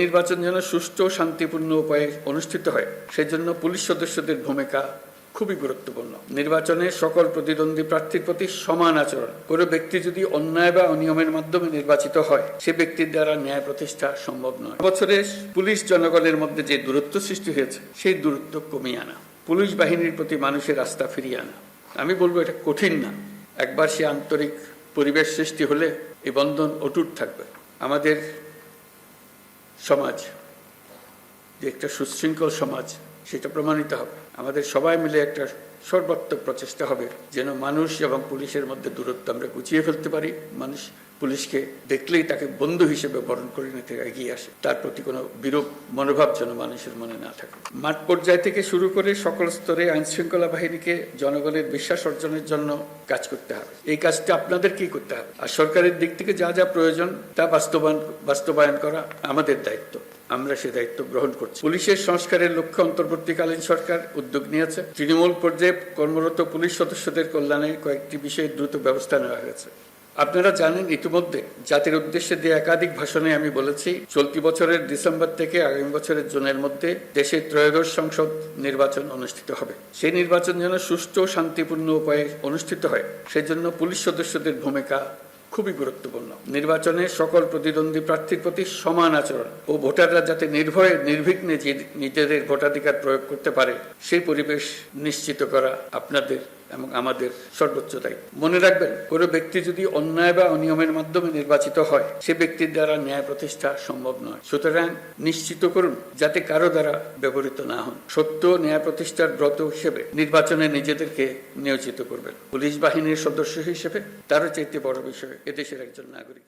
নির্বাচন যেন সুষ্ঠু ও শান্তিপূর্ণ উপায়ে অনুষ্ঠিত হয় সেজন্য পুলিশ সদস্যদের ভূমিকা খুবই গুরুত্বপূর্ণ। নির্বাচনে সকল প্রতিদ্বন্দ্বী প্রার্থীর প্রতি সমান আচরণ। কোনো ব্যক্তি যদি অন্যায় বা অনিয়মের মাধ্যমে নির্বাচিত হয় সে ব্যক্তির দ্বারা ন্যায় প্রতিষ্ঠা সম্ভব নয়। বছরে পুলিশ জনগণের মধ্যে যে দূরত্ব সৃষ্টি হয়েছে সেই দূরত্ব কমিয়ে আনা, পুলিশ বাহিনীর প্রতি মানুষের আস্থা ফিরিয়ে আনা। আমি বলবো এটা কঠিন না। একবার সে আন্তরিক পরিবেশ সৃষ্টি হলে এই বন্ধন অটুট থাকবে। আমাদের সমাজ যে একটা সুশৃঙ্খল সমাজ সেটা প্রমাণিত হবে। আমাদের সবাই মিলে একটা সর্বাত্মক প্রচেষ্টা হবে যেন মানুষ এবং পুলিশের মধ্যে দূরত্ব আমরা গুছিয়ে ফেলতে পারি। মানুষ পুলিশকে দেখলেই তাকে বন্ধু হিসেবে বরণ করে নিতে এগিয়ে আসে, তার প্রতি কোনো বিরূপ মনোভাব যেন মানুষের মনে না থাকে। মাঠ পর্যায় থেকে শুরু করে সকল স্তরে আইন শৃঙ্খলা বাহিনীকে জনগণের বিশ্বাস অর্জনের জন্য কাজ করতে হবে। এই কাজটা আপনাদেরকেই করতে হবে। আর সরকারের দিক থেকে যা যা প্রয়োজন তা বাস্তবায়ন করা আমাদের দায়িত্ব। আমরা সে দায়িত্ব গ্রহণ করছি। পুলিশের সংস্কারের লক্ষ্যে অন্তর্বর্তীকালীন সরকার উদ্যোগ নিয়েছে। তৃণমূল পর্যায়ে কর্মরত পুলিশ সদস্যদের কল্যাণে কয়েকটি বিষয়ে দ্রুত ব্যবস্থা নেওয়া হয়েছে। আপনারা জানেন, ইতিমধ্যে জাতির উদ্দেশ্যে দিয়ে একাধিক ভাষণে আমি বলেছি চলতি বছরের ডিসেম্বর থেকে আগামী বছরের জুনের মধ্যে দেশে ত্রয়োদশ সংসদ নির্বাচন অনুষ্ঠিত হবে। সেই নির্বাচন যেন সুষ্ঠু ও শান্তিপূর্ণ উপায়ে অনুষ্ঠিত হয় সেজন্য পুলিশ সদস্যদের ভূমিকা খুবই গুরুত্বপূর্ণ। নির্বাচনে সকল প্রতিদ্বন্দ্বী প্রার্থীর প্রতি সমান আচরণ ও ভোটাররা যাতে নির্ভয়ে নির্বিঘ্নে নিজেদের ভোটাধিকার প্রয়োগ করতে পারে সেই পরিবেশ নিশ্চিত করা আপনাদের এবং আমাদের সর্বোচ্চ দায়িত্ব। মনে রাখবেন, কোনো ব্যক্তি যদি অন্যায় বা অনিয়মের মাধ্যমে নির্বাচিত হয় সে ব্যক্তির দ্বারা ন্যায় প্রতিষ্ঠা সম্ভব নয়। সুতরাং নিশ্চিত করুন যাতে কারো দ্বারা ব্যবহৃত না হন। সত্য ন্যায় প্রতিষ্ঠার ব্রত হিসেবে নির্বাচনে নিজেদেরকে নিয়োজিত করবেন। পুলিশ বাহিনীর সদস্য হিসেবে তারও চাইতে বড় বিষয় এদেশের একজন নাগরিক।